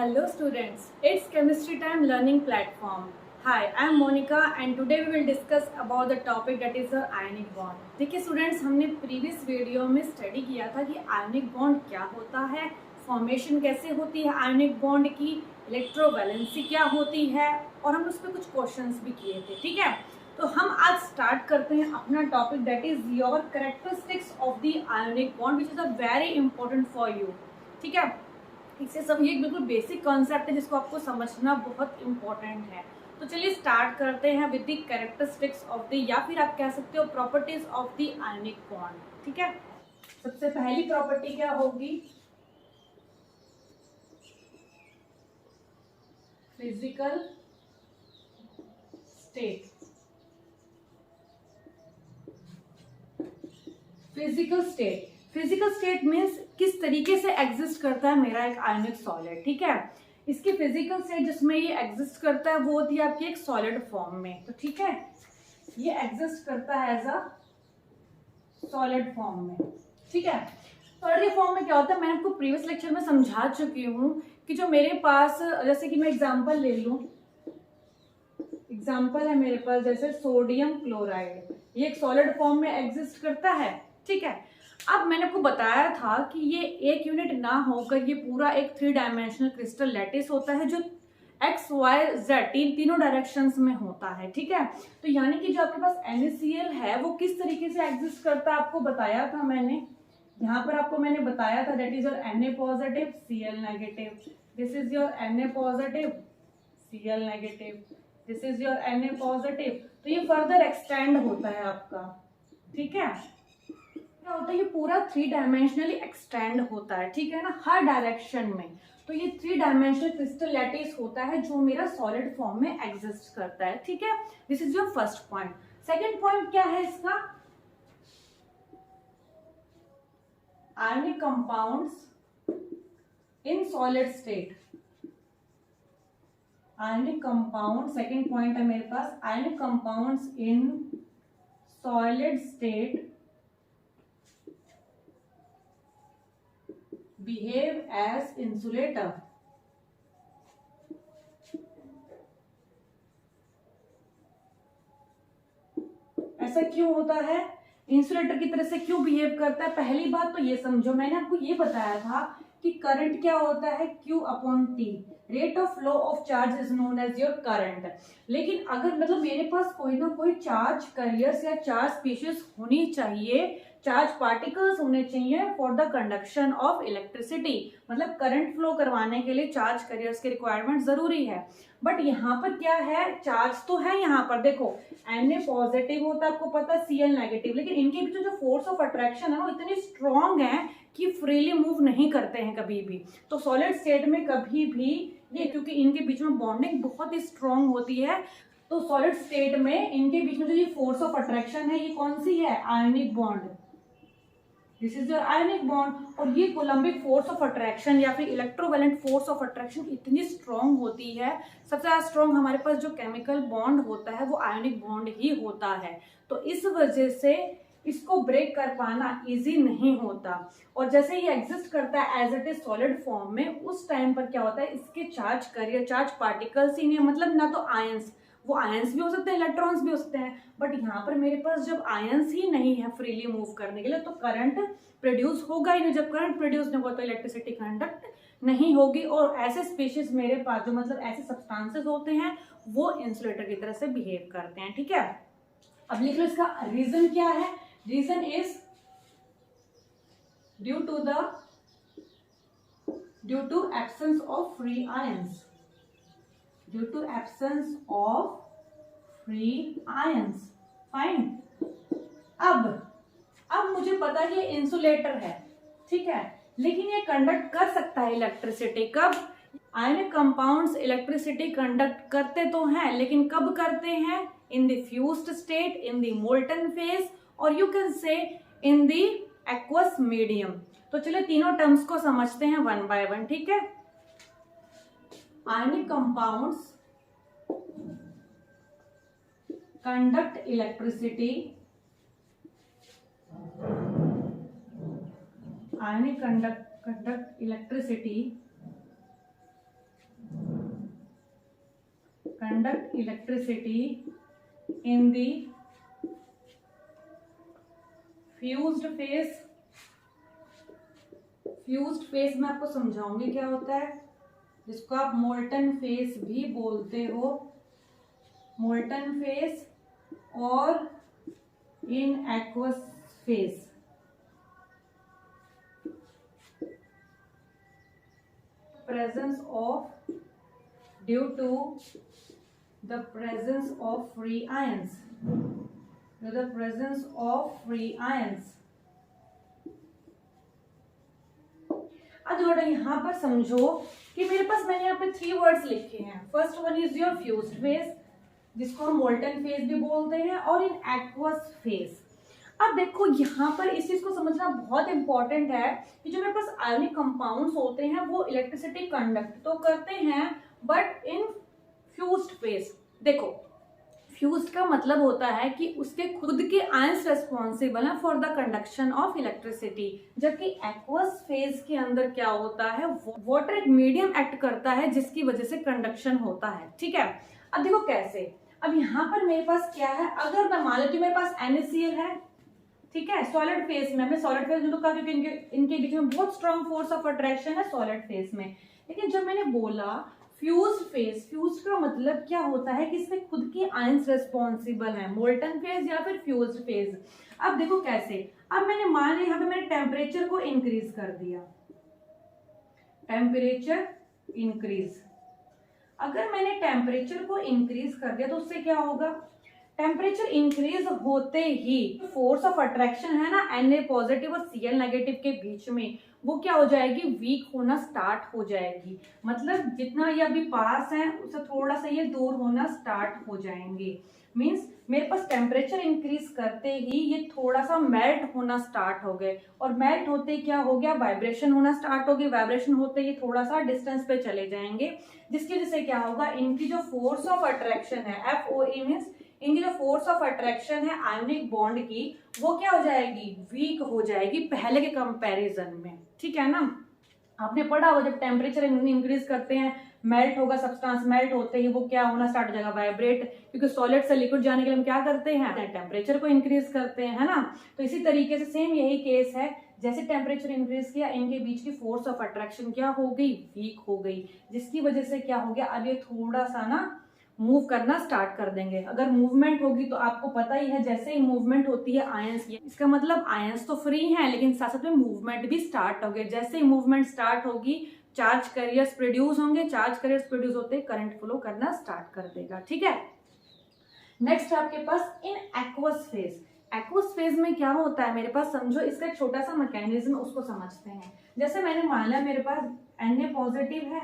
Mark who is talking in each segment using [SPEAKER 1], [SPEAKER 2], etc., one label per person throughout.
[SPEAKER 1] Hello students, it's chemistry time learning platform. Hi, I am Monica and today we will discuss about the topic that is the ionic bond. देखिए students, हमने previous video में study किया था कि ionic bond क्या होता है, formation कैसे होती है आयनिक बॉन्ड की, इलेक्ट्रोवैलेंसी क्या होती है और हमने उस पर कुछ क्वेश्चंस भी किए थे. ठीक है, तो हम आज स्टार्ट करते हैं अपना topic that is your characteristics of the ionic bond which is a very important for you. ठीक है, इससे सब ये बिल्कुल बेसिक कॉन्सेप्ट है जिसको आपको समझना बहुत इंपॉर्टेंट है. तो चलिए स्टार्ट करते हैं with the characteristics of the, या फिर आप कह सकते हो properties of the ionic bond. ठीक है, सबसे पहली प्रॉपर्टी क्या होगी? Physical state. Physical state, physical state means किस तरीके से एग्जिस्ट करता है मेरा एक आयनिक सॉलिड. ठीक है, इसकी फिजिकल स्टेट जिसमें ये एग्जिस्ट करता है वो होती है आपकी एक सॉलिड फॉर्म में. तो ठीक है, ये एग्जिस्ट करता है एज अ सॉलिड फॉर्म में. ठीक है, सॉलिड फॉर्म में क्या होता है मैंने आपको प्रीवियस लेक्चर में समझा चुकी हूँ कि जो मेरे पास, जैसे कि मैं एग्जांपल ले लूँ, एग्जांपल है मेरे पास जैसे सोडियम क्लोराइड, ये एक सॉलिड फॉर्म में एग्जिस्ट करता है. ठीक है, अब मैंने आपको बताया था कि ये एक यूनिट ना होकर ये पूरा एक 3 डायमेंशनल क्रिस्टल लैटिस होता है जो एक्स वाई जेड तीनों डायरेक्शंस में होता है. ठीक है, तो यानी कि जो आपके पास NaCl है वो किस तरीके से एग्जिस्ट करता है आपको बताया था मैंने. यहाँ पर आपको मैंने बताया था that is your Na positive Cl negative, this is your Na positive Cl negative, this is your Na positive. तो ये फर्दर एक्सटेंड होता है आपका. ठीक है, क्या होता है ये पूरा 3 डायमेंशनली एक्सटेंड होता है. ठीक है ना, हर डायरेक्शन में. तो ये 3 डायमेंशनल क्रिस्टल लैटिस होता है जो मेरा सॉलिड फॉर्म में एग्जिस्ट करता है. ठीक है, this is your first point. Second point क्या है इसका? Ionic compounds in solid state. Ionic compound, second point है मेरे पास, ionic compounds in solid state behave as insulator. ऐसा क्यों होता है, इंसुलेटर की तरह से क्यों बिहेव करता है? पहली बात तो ये समझो, मैंने आपको ये बताया था कि करंट क्या होता है, Q upon T, rate of flow of charge is known as your current. लेकिन अगर मतलब मेरे पास कोई ना कोई चार्ज कैरियर्स या चार्ज स्पीशीज होनी चाहिए, चार्ज पार्टिकल्स होने चाहिए for the conduction of electricity, मतलब करंट फ्लो करवाने के लिए चार्ज कैरियर्स की रिक्वायरमेंट जरूरी है. बट यहाँ पर क्या है, चार्ज तो है यहाँ पर, देखो Na पॉजिटिव होता है आपको पता, Cl नेगेटिव, लेकिन इनके बीच जो फोर्स ऑफ अट्रैक्शन है ना वो इतनी स्ट्रॉन्ग है कि फ्रीली मूव नहीं करते हैं कभी भी. तो सॉलिड स्टेट में कभी भी ये, क्योंकि इनके बीच में बॉन्डिंग बहुत ही स्ट्रॉन्ग होती है, तो सॉलिड स्टेट में इनके बीच में जो ये फोर्स ऑफ अट्रैक्शन है ये कौन सी है, ionic bond. This is your ionic bond. और ये कोलम्बिक फोर्स ऑफ अट्रैक्शन या फिर इलेक्ट्रोवैलेंट फोर्स ऑफ अट्रैक्शन इतनी स्ट्रॉन्ग होती है, सबसे ज्यादा स्ट्रॉन्ग हमारे पास जो केमिकल बॉन्ड होता है वो आयनिक बॉन्ड ही होता है. तो इस वजह से इसको ब्रेक कर पाना इजी नहीं होता. और जैसे ये एग्जिस्ट करता है as it is solid form में, उस टाइम पर क्या होता है इसके चार्ज कैरियर, चार्ज पार्टिकल्स ही नहीं, मतलब ना तो आयंस, वो आयंस भी हो सकते हैं इलेक्ट्रॉन्स भी हो सकते हैं, बट यहाँ पर मेरे पास जब आयंस ही नहीं है फ्रीली मूव करने के लिए तो करंट प्रोड्यूस होगा ही नहीं. जब करंट प्रोड्यूस नहीं होगा तो इलेक्ट्रिसिटी कंडक्ट नहीं होगी. और ऐसे स्पीशीज मेरे पास जो मतलब ऐसे सब्सटेंसेस होते हैं वो इंसुलेटर की तरह से बिहेव करते हैं. ठीक है, अब लिख लो इसका रीजन क्या है. Reason is due to absence of free ions, due to absence of free ions. Fine. अब मुझे पता है ये इंसुलेटर है. ठीक है, लेकिन ये कंडक्ट कर सकता है इलेक्ट्रिसिटी. कब? आयनिक कंपाउंड्स इलेक्ट्रिसिटी कंडक्ट करते तो हैं, लेकिन कब करते हैं? In the fused state, in the molten phase, और you can say in the aqueous medium. तो चलिए तीनों टर्म्स को समझते हैं वन बाय वन. ठीक है, ionic compounds conduct electricity, ionic conduct electricity conduct electricity in the fused phase. Fused phase में आपको समझाऊंगी क्या होता है, जिसको आप मोल्टन फेज भी बोलते हो, मोल्टन फेज और इन aqueous phase. Presence of, due to the presence of free ions, due to the presence of free ions. अब थोड़ा यहाँ पर समझो कि मेरे पास मैंने यहाँ पे 3 वर्ड्स लिखे हैं. First one is your fused phase, जिसको हम मोल्टन फेज भी बोलते हैं, और इन एक्वस फेज. अब देखो यहाँ पर इस चीज को समझना बहुत इंपॉर्टेंट है कि जो मेरे पास आयोनिक कंपाउंड्स होते हैं वो इलेक्ट्रिसिटी कंडक्ट तो करते हैं, बट इन फ्यूज्ड फेज. देखो फ्यूज्ड का मतलब होता है कि उसके खुद के आयंस रेस्पॉन्सिबल हैं for the conduction of electricity, जबकि एक्वस फेज के अंदर क्या होता है, वाटर एक मीडियम एक्ट करता है जिसकी वजह से कंडक्शन होता है. ठीक है, अब देखो कैसे. अब यहाँ पर मेरे पास क्या है, अगर मैं मान लेती हूँ मेरे पास NaCl है, ठीक है, सॉलिड फेज में. हमने सॉलिड फेज में तो कहा क्योंकि इनके बीच में बहुत स्ट्रॉन्ग फोर्स ऑफ अट्रैक्शन है सॉलिड फेज में. लेकिन जब मैंने बोला फ्यूज्ड फेज, फ्यूज्ड का मतलब क्या होता है कि इसमें खुद के आयंस रेस्पॉन्सिबल हैं, मोल्टन फेज या फिर फ्यूज्ड फेज. अब देखो कैसे. अब मैंने मान लिया यहाँ पे मैंने टेम्परेचर को इंक्रीज कर दिया, टेम्परेचर इंक्रीज. अगर मैंने टेम्परेचर को इंक्रीज कर दिया तो उससे क्या होगा, टेम्परेचर इंक्रीज होते ही फोर्स ऑफ अट्रैक्शन है ना Na पॉजिटिव और Cl नेगेटिव के बीच में, वो क्या हो जाएगी, वीक होना स्टार्ट हो जाएगी. मतलब जितना ये अभी पास है उससे थोड़ा सा ये दूर होना स्टार्ट हो जाएंगे. मींस मेरे पास टेम्परेचर इंक्रीज करते ही ये थोड़ा सा मेल्ट होना स्टार्ट हो गए, और मेल्ट होते क्या हो गया, वाइब्रेशन होना स्टार्ट हो गई. वाइब्रेशन होते ही थोड़ा सा डिस्टेंस पे चले जाएंगे, जिसकी वजह से क्या होगा, इनकी जो फोर्स ऑफ अट्रैक्शन है FOE मीन्स इनकी जो फोर्स ऑफ अट्रैक्शन है आयोनिक बॉन्ड की, वो क्या हो जाएगी, वीक हो जाएगी पहले के कंपैरिजन में. ठीक है ना, आपने पढ़ा हो जब टेम्परेचर इंक्रीज करते हैं मेल्ट होगा सब्सटेंस, मेल्ट होते ही वो क्या होना स्टार्ट हो जाएगा, वाइब्रेट. क्योंकि सॉलिड से लिक्विड जाने के लिए हम क्या करते हैं, टेम्परेचर को इंक्रीज करते हैं, है ना. तो इसी तरीके से सेम यही केस है, जैसे टेम्परेचर इंक्रीज किया इनके बीच की फोर्स ऑफ अट्रैक्शन क्या हो गई, वीक हो गई, जिसकी वजह से क्या हो गया, अब ये थोड़ा सा ना मूव करना स्टार्ट कर देंगे. अगर मूवमेंट होगी तो आपको पता ही है, जैसे ही मूवमेंट होती है आयंस की, इसका मतलब आयंस तो फ्री हैं लेकिन साथ साथ में मूवमेंट भी स्टार्ट हो गए. जैसे ही मूवमेंट स्टार्ट होगी चार्ज कैरियर्स प्रोड्यूस होंगे, चार्ज कैरियर्स प्रोड्यूस होते ही करंट फ्लो करना स्टार्ट कर देगा. ठीक है, नेक्स्ट आपके पास in aqueous phase. Aqueous phase में क्या होता है मेरे पास, समझो इसका एक छोटा सा मैकेनिज्म उसको समझते हैं. जैसे मैंने मान लिया मेरे पास Na पॉजिटिव है,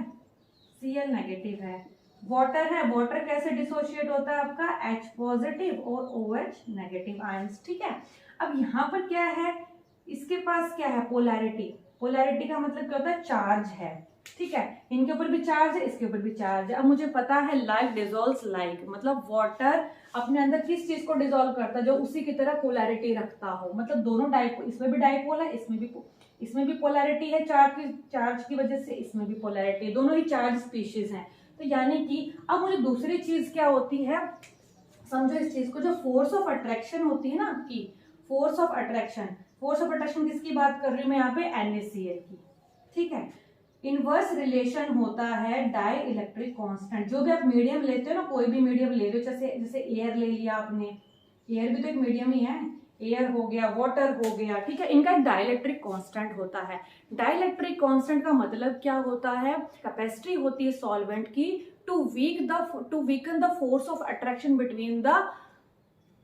[SPEAKER 1] Cl नेगेटिव है, वाटर है, वाटर कैसे डिसोशिएट होता है आपका, H पॉजिटिव और OH नेगेटिव आयंस. ठीक है, अब यहाँ पर क्या है, इसके पास क्या है, पोलैरिटी. पोलैरिटी का मतलब क्या होता है, चार्ज है. ठीक है, इनके ऊपर भी चार्ज है, इसके ऊपर भी चार्ज है. अब मुझे पता है लाइक डिसॉल्व्स लाइक, मतलब वाटर अपने अंदर किस चीज को डिसॉल्व करता है, जो उसी की तरह पोलैरिटी रखता हो. मतलब दोनों डाइपोल, इसमें भी डाइपोल है, इसमें भी पोलैरिटी है चार्ज की वजह से, इसमें भी पोलैरिटी, दोनों ही चार्ज स्पीशीज हैं. तो यानी कि अब मुझे दूसरी चीज क्या होती है, समझो इस चीज को, जो फोर्स ऑफ अट्रैक्शन होती है ना आपकी, फोर्स ऑफ अट्रैक्शन किसकी बात कर रही हूँ मैं यहाँ पे, NaCl की. ठीक है, इनवर्स रिलेशन होता है डाई इलेक्ट्रिक कांस्टेंट. जो भी आप मीडियम लेते हो ना, कोई भी मीडियम ले रहे हो, जैसे एयर ले लिया आपने, एयर भी तो एक मीडियम ही है, एयर हो गया, वाटर हो गया. ठीक है, इनका डाइलेक्ट्रिक कांस्टेंट होता है. डाइलेक्ट्रिक कांस्टेंट का मतलब क्या होता है, कैपेसिटी होती है सॉल्वेंट की to weaken the force of attraction between the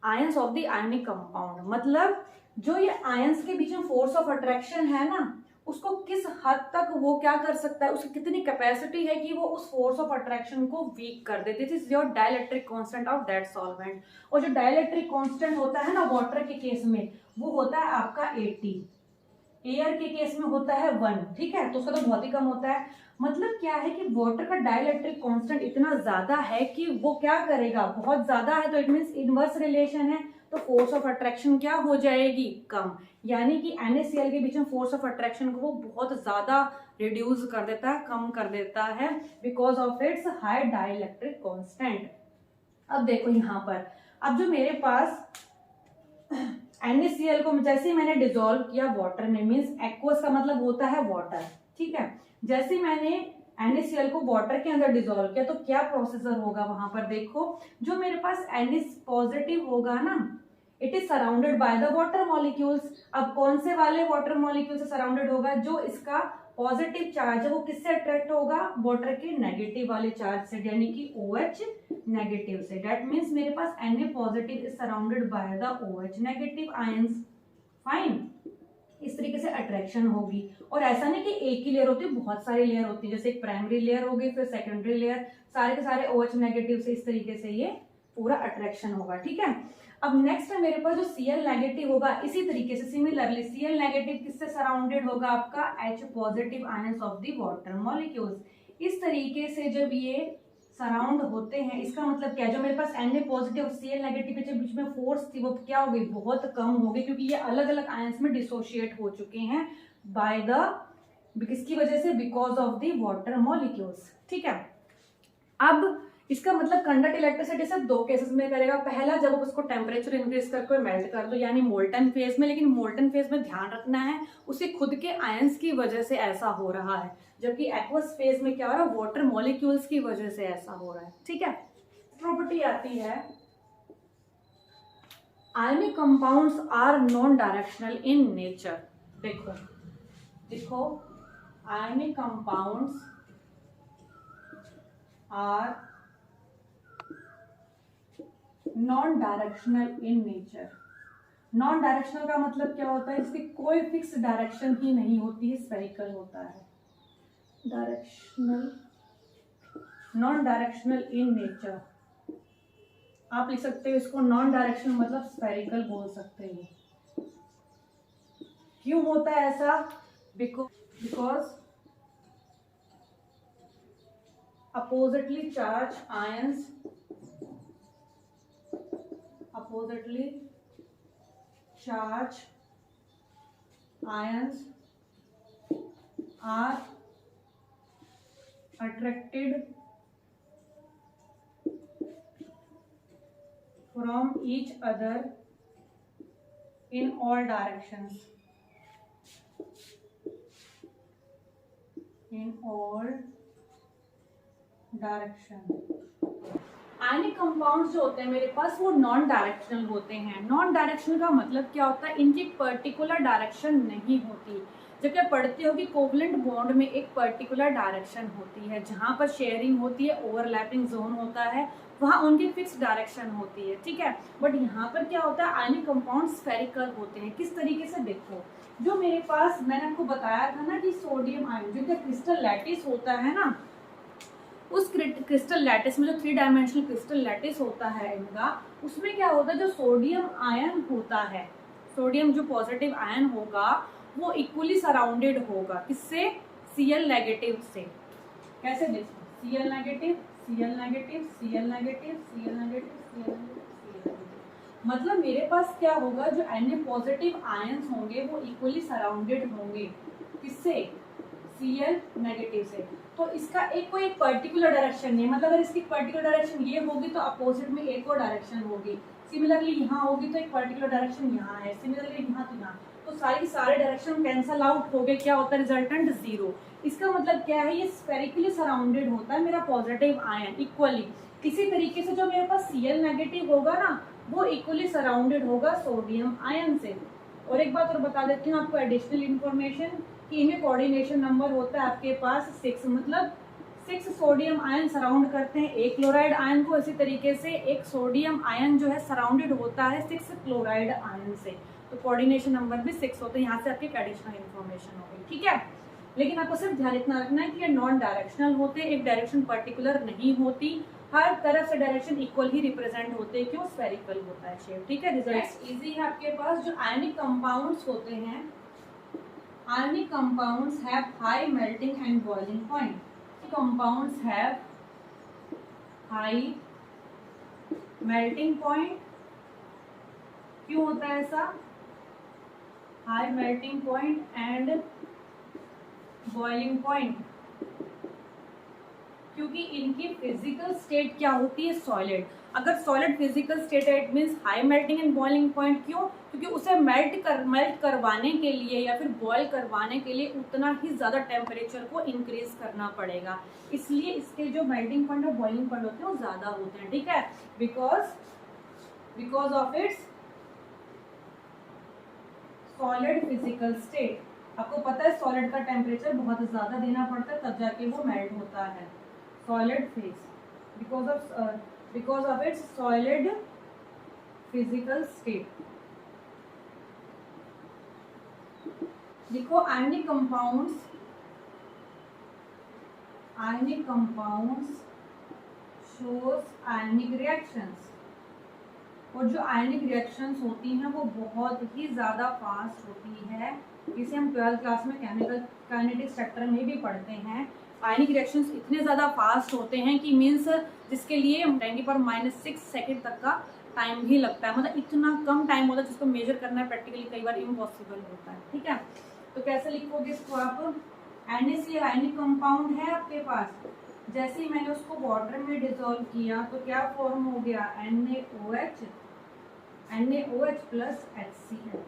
[SPEAKER 1] ions of the ionic compound. मतलब जो ये आयंस के बीच में फोर्स ऑफ अट्रैक्शन है ना, उसको किस हद तक वो क्या कर सकता है, उसकी कितनी कैपेसिटी है कि वो उस फोर्स ऑफ अट्रैक्शन को वीक कर दे. This is your dielectric constant of that solvent. और जो डाइलेक्ट्रिक कांस्टेंट होता है ना वाटर के केस में, वो होता है आपका 80, एयर के केस में होता है 1. ठीक है, तो उसका तो बहुत ही कम होता है. मतलब क्या है कि वाटर का डाइलेक्ट्रिक कांस्टेंट इतना ज्यादा है कि वो क्या करेगा, बहुत ज्यादा है, तो इट मींस इनवर्स रिलेशन है, तो फोर्स ऑफ अट्रैक्शन क्या हो जाएगी, कम. यानी कि NaCl के बीच में फोर्स ऑफ अट्रैक्शन को वो बहुत ज्यादा रिड्यूस कर देता है, कम कर देता है, because of its high dielectric constant. अब देखो यहाँ पर, अब जो मेरे पास NaCl को जैसे ही मैंने डिसॉल्व किया वाटर में, मीन्स एक्वस का मतलब होता है वाटर, ठीक है। जैसे ही मैंने NaCl को वाटर के अंदर डिसॉल्व किया तो क्या प्रोसेसर होगा वहां पर, देखो जो मेरे पास Na पॉजिटिव होगा ना, it is surrounded by the water molecules. अब कौन से वाले वाटर मॉलिक्यूल से सराउंडेड होगा, जो इसका पॉजिटिव चार्ज है वो किससे अट्रैक्ट होगा, वाटर के नेगेटिव वाले चार्ज से, यानी कि OH नेगेटिव से। दैट मीन्स मेरे पास Na positive is surrounded by the OH negative ions, fine. इस तरीके से अट्रैक्शन होगी। और ऐसा नहीं कि एक ही लेयर होती है, बहुत सारी लेयर होती है, जैसे एक प्राइमरी लेयर हो गई, फिर सेकेंडरी लेयर, सारे के सारे OH नेगेटिव से इस तरीके से ये पूरा अट्रैक्शन होगा, ठीक है। अब नेक्स्ट है मेरे पास जो Cl नेगेटिव होगा, इसी तरीके से सिमिलरली Cl नेगेटिव किससे सराउंडेड होगा, आपका H positive ions of the water molecules. इस तरीके से जब ये सराउंड होते हैं, इसका मतलब क्या है, जो मेरे पास Na पॉजिटिव Cl नेगेटिव के बीच में फोर्स थी वो क्या हो गई, बहुत कम हो गई, क्योंकि ये अलग अलग आयंस में डिसोशिएट हो चुके हैं बाय द, किसकी वजह से, because of the water molecules, ठीक है। अब इसका मतलब कंडक्ट इलेक्ट्रिसिटी सिर्फ दो केसेस में करेगा। पहला, जब आप उसको टेम्परेचर इंक्रीज करके मेल्ट कर दो, यानी मोल्टन फेज में, लेकिन मोल्टन फेज में ध्यान रखना है उसे खुद के आयंस की वजह से ऐसा हो रहा है, जबकि एक्वस फेज में क्या हो रहा है, वाटर मॉलिक्यूल्स की वजह से ऐसा हो रहा है, ठीक है। प्रॉपर्टी आती है ionic compounds are non directional in nature. देखो देखो, ionic compounds are non directional in nature. Non directional का मतलब क्या होता है, इसकी कोई फिक्स डायरेक्शन ही नहीं होती है, स्फेरिकल होता है। Directional, non directional in nature, आप लिख सकते हो इसको नॉन डायरेक्शनल मतलब स्फेरिकल बोल सकते हो। क्यों होता है ऐसा, because oppositely charge ions, oppositely charged ions are attracted from each other in all directions. In all direction. Ionic compounds जो होते हैं मेरे पास वो नॉन डायरेक्शनल होते हैं। नॉन डायरेक्शनल का मतलब क्या होता है, इनकी पर्टिकुलर डायरेक्शन नहीं होती। जब आप पढ़ते हो कि कोवलेंट बॉन्ड में एक पर्टिकुलर डायरेक्शन होती है, जहां पर शेयरिंग होती है, ओवरलैपिंग जोन होता है, वहां उनकी फिक्स डायरेक्शन होती है, ठीक है। बट यहाँ पर क्या होता है, आयनिक कंपाउंड स्फेरिकल होते हैं। किस तरीके से, देखो जो मेरे पास मैंने आपको बताया था ना कि सोडियम आयन जिनका क्रिस्टल लैटिस होता है ना, उस क्रिस्टल लैटिस में जो 3 डायमेंशनल क्रिस्टल लैटिस होता है इनका, उसमें क्या होता है, जो सोडियम आयन होता है, सोडियम जो पॉजिटिव आयन होगा वो इक्वली सराउंडेड होगा किससे, Cl नेगेटिव से। कैसे देखो, Cl negative, Cl negative, Cl negative, Cl negative, Cl negative, मतलब मेरे पास क्या होगा, जो Na पॉजिटिव आयंस होंगे वो इक्वली सराउंडेड होंगे किससे, Cl नेगेटिव से। तो इसका एक कोई पर्टिकुलर डायरेक्शन नहीं है, मतलब अगर इसकी पर्टिकुलर डायरेक्शन ये होगी तो अपोजिट में एक और डायरेक्शन होगी, सिमिलरली यहाँ होगी तो एक पर्टिकुलर डायरेक्शन यहाँ है, सिमिलरली यहाँ तो यहाँ, तो सारे डायरेक्शन कैंसल आउट हो गए, क्या होता है रिजल्टेंट 0। इसका मतलब क्या है, ये स्फेरिकली सराउंडेड होता है मेरा पॉजिटिव आयन इक्वली। इसी तरीके से जो मेरे पास Cl नेगेटिव होगा ना, वो इक्वली सराउंडेड होगा सोडियम आयन से। और एक बात और बता देती हूँ आपको एडिशनल इन्फॉर्मेशन, कि इनमें कोऑर्डिनेशन नंबर होता है आपके पास 6, मतलब 6 सोडियम आयन सराउंड करते हैं एक क्लोराइड आयन को। इसी तरीके से एक सोडियम आयन जो है सराउंडेड होता है 6 क्लोराइड आयन से, तो कोऑर्डिनेशन नंबर भी 6 होते हैं। यहाँ से आपकी एडिशनल इन्फॉर्मेशन हो गई, ठीक है। लेकिन आपको सिर्फ ध्यान इतना रखना है कि ये नॉन डायरेक्शनल होते हैं, एक डायरेक्शन पर्टिकुलर नहीं होती, हर तरफ से डायरेक्शन इक्वल ही रिप्रेजेंट होते हैं, क्यों, स्फेरिकल होता है शेप, ठीक है। रिजल्ट इजी है आपके पास। जो आयनिक कंपाउंड्स होते हैं, ionic compounds have high melting and boiling point. Compounds have high melting point, क्यों होता है ऐसा, high melting point and boiling point. क्योंकि इनकी फिजिकल स्टेट क्या होती है, सॉलिड। अगर सॉलिड फिजिकल स्टेट है it means high melting and boiling point. क्यों? क्योंकि उसे मेल्ट करवाने के लिए या फिर बॉयल करवाने के लिए उतना ही ज़्यादा टेम्परेचर को इंक्रीज करना पड़ेगा, इसलिए इसके जो मेल्टिंग पॉइंट और बॉइलिंग पॉइंट होते हैं वो ज़्यादा होते हैं, ठीक है, because of its solid physical state. आपको पता है सॉलिड का टेम्परेचर बहुत ज़्यादा देना पड़ता है तब जाके वो मेल्ट होता है, solid phase, because of its solid physical state. देखो आयनिक कंपाउंड्स शोज आयनिक रिएक्शंस, और जो आयनिक रिएक्शंस होती हैं वो बहुत ही ज़्यादा फास्ट होती है, इसे हम 12th क्लास में केमिकल काइनेटिक्स चैप्टर में भी पढ़ते हैं। आयनिक रिएक्शंस इतने ज़्यादा फास्ट होते हैं कि मीन्स जिसके लिए 10⁻⁶ सेकेंड तक का टाइम भी लगता है, मतलब इतना कम टाइम होता है जिसको मेजर करना है प्रैक्टिकली कई बार इम्पॉसिबल होता है, ठीक है। तो कैसे लिखोगे इसको आप, NaCl आयनिक कंपाउंड है आपके पास, जैसे ही मैंने उसको वाटर में डिसॉल्व किया तो क्या फॉर्म हो गया, NaOH प्लस HCl,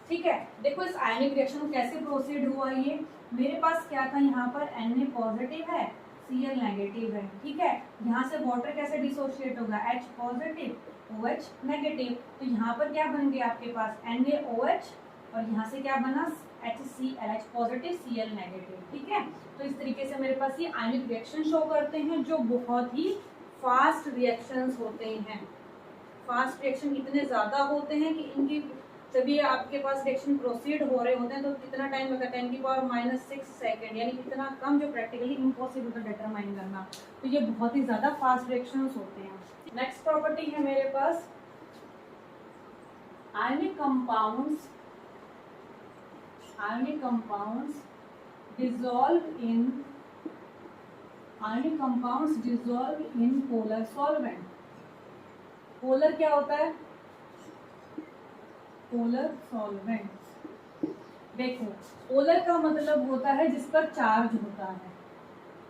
[SPEAKER 1] ठीक है। देखो इस आयनिक रिएक्शन कैसे प्रोसीड हुआ, ये मेरे पास क्या था, यहाँ पर Na पॉजिटिव है Cl नेगेटिव है, ठीक है। यहाँ से वाटर कैसे डिसोशिएट होगा, H पॉजिटिव OH नेगेटिव, तो यहाँ पर क्या बन गया आपके पास NaOH, और यहाँ से क्या बना HCl, H positive Cl negative, ठीक है। तो इस तरीके से मेरे पास ये आयनिक रिएक्शन शो करते हैं जो बहुत ही फास्ट रिएक्शंस होते हैं। फास्ट रिएक्शन इतने ज़्यादा होते हैं कि इनकी जब ये आपके पास रिएक्शन प्रोसीड हो रहे होते हैं तो कितना टाइम लगता है, 10⁻⁶ सेकेंड, यानी इतना कम जो प्रैक्टिकली इम्पॉसिबल था डिटरमाइन करना। तो ये बहुत ही ज़्यादा फास्ट रिएक्शंस होते हैं। नेक्स्ट प्रॉपर्टी है मेरे पास ionic compounds dissolve in polar solvent। Polar क्या होता है, पोलर सॉल्वेंट। देखो पोलर का मतलब होता है जिस पर चार्ज होता है,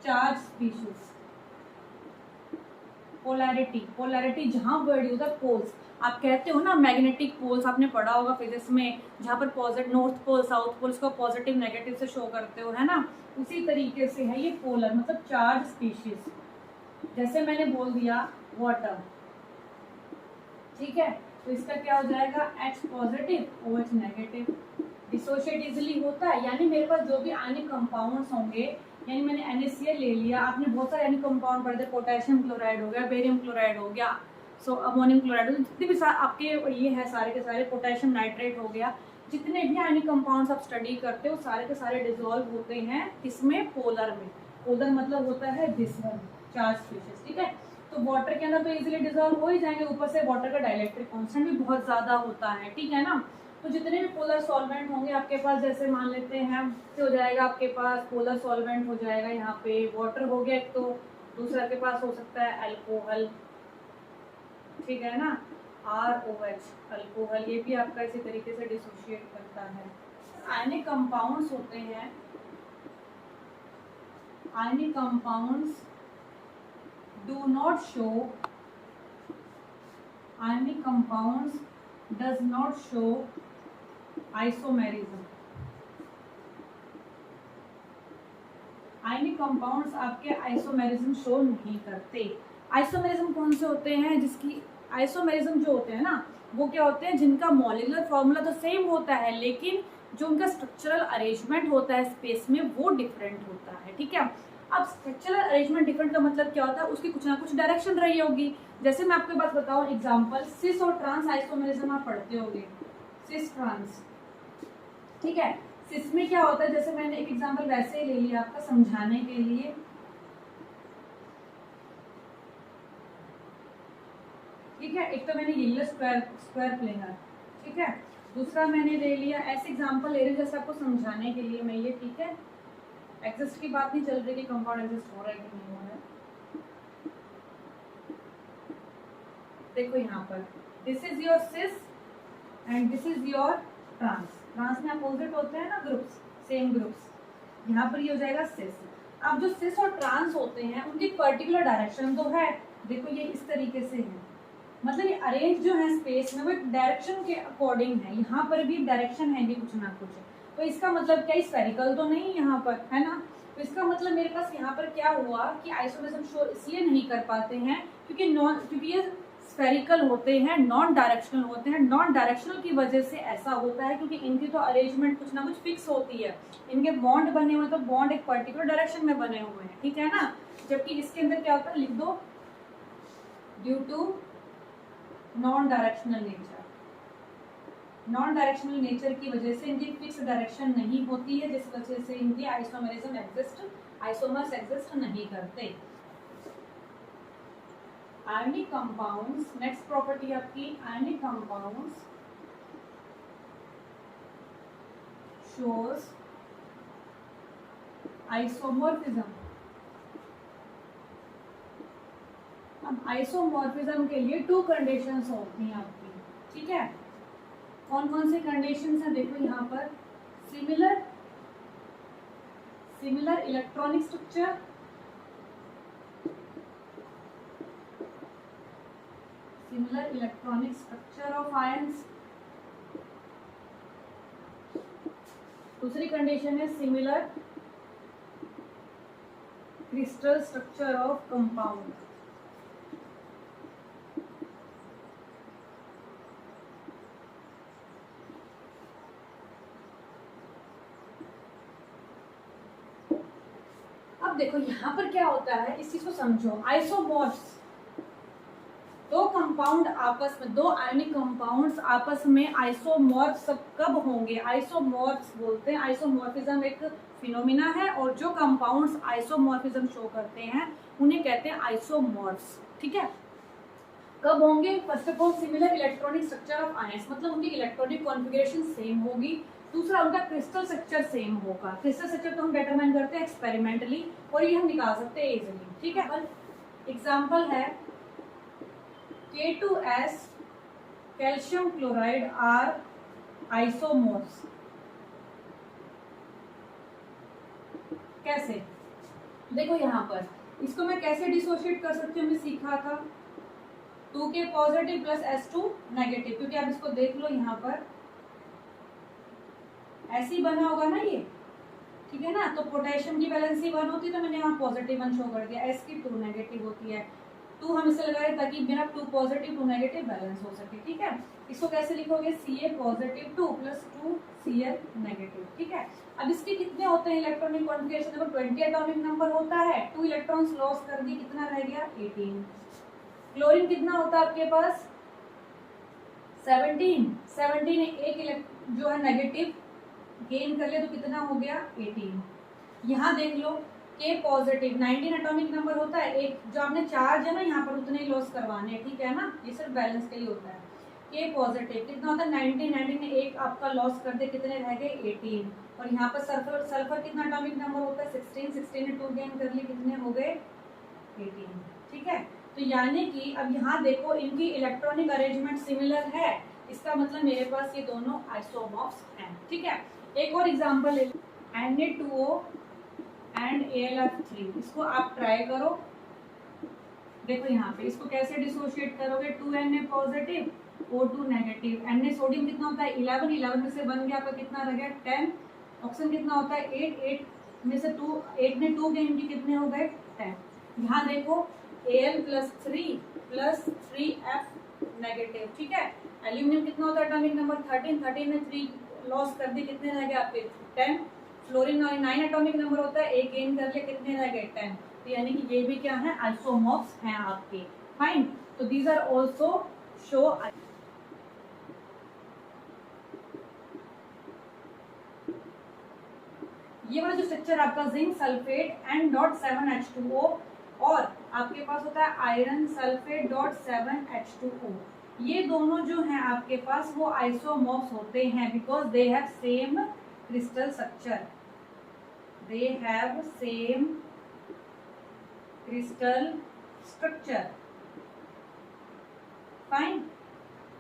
[SPEAKER 1] चार्ज स्पीशीज। पोलैरिटी जहां वर्ड होता है पोल्स, आप कहते हो ना मैग्नेटिक पोल्स, आपने पढ़ा होगा फिजिक्स में, जहां पर positive north pole south poles को पॉजिटिव नेगेटिव से शो करते हो, है ना, उसी तरीके से है ये पोलर, मतलब चार्ज स्पीशीज। जैसे मैंने बोल दिया वाटर, ठीक है, तो इसका क्या हो जाएगा H positive OH negative, dissociate easily होता है। यानी मेरे पास जो भी आयनिक कंपाउंड्स होंगे, यानी मैंने NaCl ले लिया, आपने बहुत सारे आयनिक कंपाउंड पढ़े थे, पोटेशियम क्लोराइड हो गया, बेरियम क्लोराइड हो गया, अमोनियम क्लोराइड, जितने भी आपके ये है सारे के सारे, पोटेशियम नाइट्रेट हो गया, जितने भी आयनिक कंपाउंड्स आप स्टडी करते हो सारे के सारे डिसॉल्व होते हैं इसमें पोलर में। पोलर मतलब होता है दिस वन, चार्ज स्पीशीज, ठीक है। तो वाटर के अंदर तो इजीली डिसॉल्व हो ही जाएंगे, ऊपर से वाटर का डाइलेक्ट्रिक कांस्टेंट भी बहुत ज़्यादा होता है, ठीक है ना। तो जितने भी पोलर सॉल्वेंट होंगे आपके पास, जैसे मान लेते हैं हो जाएगा आपके पास पोलर सॉल्वेंट हो जाएगा, यहाँ पे वाटर हो गया एक, तो दूसरा के पास हो सकता है अल्कोहल, ठीक है ना, ROH अल्कोहल, ये भी आपका इसी तरीके से डिसोशिएट करता है। आयनिक कंपाउंड्स होते हैं, ionic compounds do not show, ionic compounds does not show isomerism। Ionic compounds आपके आइसोमेरिज्म शो नहीं करते। आइसोमेरिज्म कौन से होते हैं, जिसकी आइसोमेरिज्म जो होते हैं ना वो क्या होते हैं, जिनका मॉलिक्यूलर फॉर्मूला तो सेम होता है लेकिन जो उनका स्ट्रक्चरल अरेंजमेंट होता है स्पेस में वो डिफरेंट होता है, ठीक है। अब स्ट्रक्चरल अरेंजमेंट डिफरेंट का मतलब क्या होता है, उसकी कुछ ना कुछ डायरेक्शन रही होगी। जैसे मैं आपके पास बताऊं एग्जांपल, सिस और ट्रांस आइसोमेरिज्म आप पढ़ते होंगे, सिस ट्रांस, ठीक है। सिस में क्या होता है, जैसे मैंने एक एग्जांपल वैसे ही ले लिया आपका समझाने के लिए, ठीक है। एक तो मैंने ये लिया स्क्वायर प्लेनर, ठीक है, दूसरा मैंने ले लिया ऐसे एग्जांपल ले रही हूँ जैसे आपको समझाने के लिए मैं ये, ठीक है। एग्जिस्ट की बात नहीं चल रही कि कंपाउंड एग्जिस्ट हो रहा है कि नहीं हो रहा है। देखो यहाँ पर this is your cis and this is your trans. Trans में अपोजिट होते हैं ना ग्रुप्स, सेम ग्रुप्स, यहाँ पर ये हो जाएगा सिस। अब जो सिस और ट्रांस होते हैं उनकी पर्टिकुलर डायरेक्शन तो है, देखो ये इस तरीके से है, मतलब ये अरेंज जो है स्पेस में वो डायरेक्शन के अकॉर्डिंग है, यहाँ पर भी डायरेक्शन है भी कुछ ना कुछ, तो इसका मतलब क्या स्फेरिकल तो नहीं यहाँ पर, है ना। तो इसका मतलब मेरे पास यहाँ पर क्या हुआ कि आइसोमेरिज्म शो इसलिए नहीं कर पाते हैं क्योंकि ये स्फेरिकल होते हैं, नॉन डायरेक्शनल होते हैं। नॉन डायरेक्शनल की वजह से ऐसा होता है क्योंकि इनकी तो अरेंजमेंट कुछ ना कुछ फिक्स होती है, इनके बॉन्ड बने हुए तो बॉन्ड एक पर्टिकुलर डायरेक्शन में बने हुए हैं, ठीक है ना। जबकि इसके अंदर क्या होता है, लिख दो due to non directional nature, non directional nature की वजह से इनकी फिक्स डायरेक्शन नहीं होती है, जिस वजह से इनकी आइसोमर्स एग्जिस्ट नहीं करते। आयनिक कंपाउंड्स, नेक्स्ट प्रॉपर्टी आपकी आयनिक कंपाउंड्स शोज आइसोमॉर्फिज्म। अब आइसोमॉर्फिज्म के लिए 2 कंडीशंस होती हैं आपकी, ठीक है। कौन कौन से कंडीशंस हैं, देखो यहाँ पर similar electronic structure, similar electronic structure of ions. दूसरी कंडीशन है similar crystal structure of compound. अब देखो यहाँ पर क्या होता है, इस चीज को समझो। आइसोमॉर्फ्स, दो कंपाउंड आपस में, दो आयनिक कंपाउंड्स आपस में आइसोमॉर्फ्स कब होंगे, आइसोमॉर्फ्स बोलते हैं। आइसोमॉर्फिज्म एक फिनोमिना है और जो कंपाउंड्स आइसोमॉर्फिज्म शो करते हैं उन्हें कहते हैं आइसोमॉर्फ्स, ठीक है। कब होंगे, first of all similar electronic structure of ions, मतलब उनकी इलेक्ट्रॉनिक कॉन्फ़िगरेशन सेम होगी। दूसरा, उनका क्रिस्टल स्ट्रक्चर सेम होगा। क्रिस्टल स्ट्रक्चर तो हम डिटरमाइन करते हैं एक्सपेरिमेंटली और ये हम निकाल सकते हैं इजीली, ठीक है। एग्जांपल है K2S calcium chloride are isomers. कैसे, देखो यहाँ पर इसको मैं कैसे डिसोशिएट कर सकती हूँ, हमने सीखा था 2K positive plus S2 negative, क्योंकि आप इसको देख लो यहाँ पर ऐसे ही बना होगा ना ये, ठीक है ना। तो पोटेशियम की वैलेंसी 1 होती है तो मैंने यहाँ पॉजिटिव 1 शो कर दिया, S की 2 नेगेटिव होती है, 2 हम इसे लगाए ताकि मेरा 2 पॉजिटिव 2 नेगेटिव बैलेंस हो सके, ठीक है। इसको कैसे लिखोगे, Ca positive 2 plus 2 Cl negative, ठीक है। अब इसके कितने होते हैं इलेक्ट्रॉनिक कॉन्फ़िगरेशन, देखो 20 एटॉमिक नंबर होता है, 2 इलेक्ट्रॉन्स लॉस कर दिए, कितना रह गया 18। क्लोरीन कितना होता है आपके पास 17 एक जो है नेगेटिव गेन कर ले तो कितना हो गया 18। यहाँ देख लो K पॉजिटिव 19 एटॉमिक नंबर होता है, एक जो आपने चार्ज है ना यहाँ पर उतने लॉस करवाने हैं, ठीक है ना, ये सिर्फ बैलेंस के लिए होता है। K पॉजिटिव कितना होता है 19 में एक आपका लॉस कर दे, कितने रह गए 18। और यहाँ पर सल्फर कितना एटॉमिक नंबर होता है 16 ने 2 गेन कर लिए, कितने हो गए 18, ठीक है। तो यानी कि अब यहाँ देखो इनकी इलेक्ट्रॉनिक अरेंजमेंट सिमिलर है, इसका मतलब मेरे पास ये दोनों आइसोमॉर्फ्स हैं, ठीक है। एक और एग्जांपल ले लो, Na2O एंड AlF3, इसको आप ट्राई करो। देखो यहाँ पे इसको कैसे डिसोशिएट करोगे, 2Na positive O2 negative, Na sodium कितना होता है 11 में से बन गया आपका कितना रह गया 10। ऑक्सीजन कितना होता है 8 में से 8 ने 2 गेन की, कितने हो गए 10। यहाँ देखो Al plus 3 plus 3F negative, ठीक है। एल्यूमिनियम कितना होता है एटॉमिक नंबर 13 में 3 लॉस कर दी, कितने रह गए आपके 10। फ्लोरीन 9 एटॉमिक नंबर होता है, एक गेन कर ले, कितने रह गए 10। तो यानी कि ये भी क्या है आइसोमॉर्फ्स हैं आपके, फाइन। तो दीज आर आल्सो शो। ये वाला जो स्ट्रक्चर आपका zinc sulphate and dot 7H2O और आपके पास होता है आयरन सल्फेट डॉट 7H2O, ये दोनों जो हैं आपके पास वो आइसोमॉर्फ्स होते हैं because they have same crystal structure, they have same crystal structure, fine।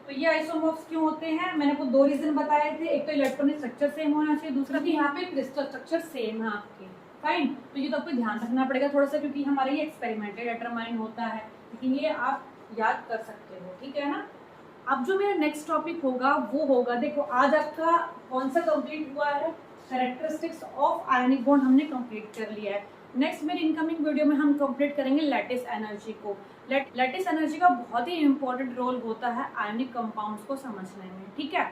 [SPEAKER 1] तो ये आइसोमॉर्फ्स क्यों होते हैं, मैंने आपको 2 रीजन बताए थे, एक तो इलेक्ट्रॉनिक स्ट्रक्चर सेम होना चाहिए, दूसरा कि यहाँ पे क्रिस्टल स्ट्रक्चर सेम है आपके, फाइन। तो ये तो आपको ध्यान रखना पड़ेगा थोड़ा सा, क्योंकि हमारा ये एक्सपेरिमेंटल डिटरमाइन होता है, लेकिन ये आप याद कर सकते हो, ठीक है ना। अब जो मेरा नेक्स्ट टॉपिक होगा वो होगा, देखो आज आपका कौन सा कंप्लीट हुआ है, कैरेक्टरिस्टिक्स ऑफ आयनिक बॉन्ड हमने कंप्लीट कर लिया है। नेक्स्ट मेरी इनकमिंग वीडियो में हम कंप्लीट करेंगे लैटिस एनर्जी को। लैटिस एनर्जी का बहुत ही इंपॉर्टेंट रोल होता है आयनिक कंपाउंड्स को समझने में, ठीक है।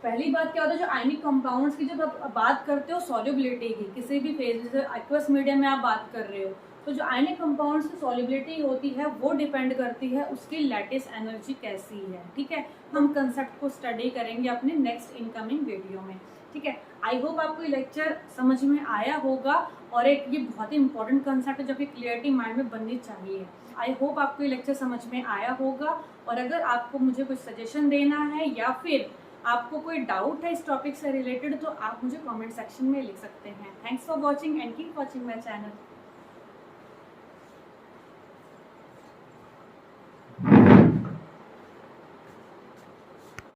[SPEAKER 1] पहली बात क्या होता है, जो आयनिक कंपाउंड्स की जब आप बात करते हो सॉल्युबिलिटी की, किसी भी फेज जैसे एक्वस मीडियम में आप बात कर रहे हो, तो जो आयनिक कंपाउंड्स की सॉल्युबिलिटी होती है वो डिपेंड करती है उसकी लैटिस एनर्जी कैसी है, ठीक है। हम कंसेप्ट को स्टडी करेंगे अपने नेक्स्ट इनकमिंग वीडियो में, ठीक है। आई होप आपको ये लेक्चर समझ में आया होगा, और एक ये बहुत ही इंपॉर्टेंट कंसेप्ट है जो कि क्लियरिटी माइंड में बननी चाहिए। आई होप आपको ये लेक्चर समझ में आया होगा, और अगर आपको मुझे कुछ सजेशन देना है या फिर आपको कोई डाउट है इस टॉपिक से रिलेटेड, तो आप मुझे कमेंट सेक्शन में लिख सकते हैं। Thanks for watching and keep watching my channel.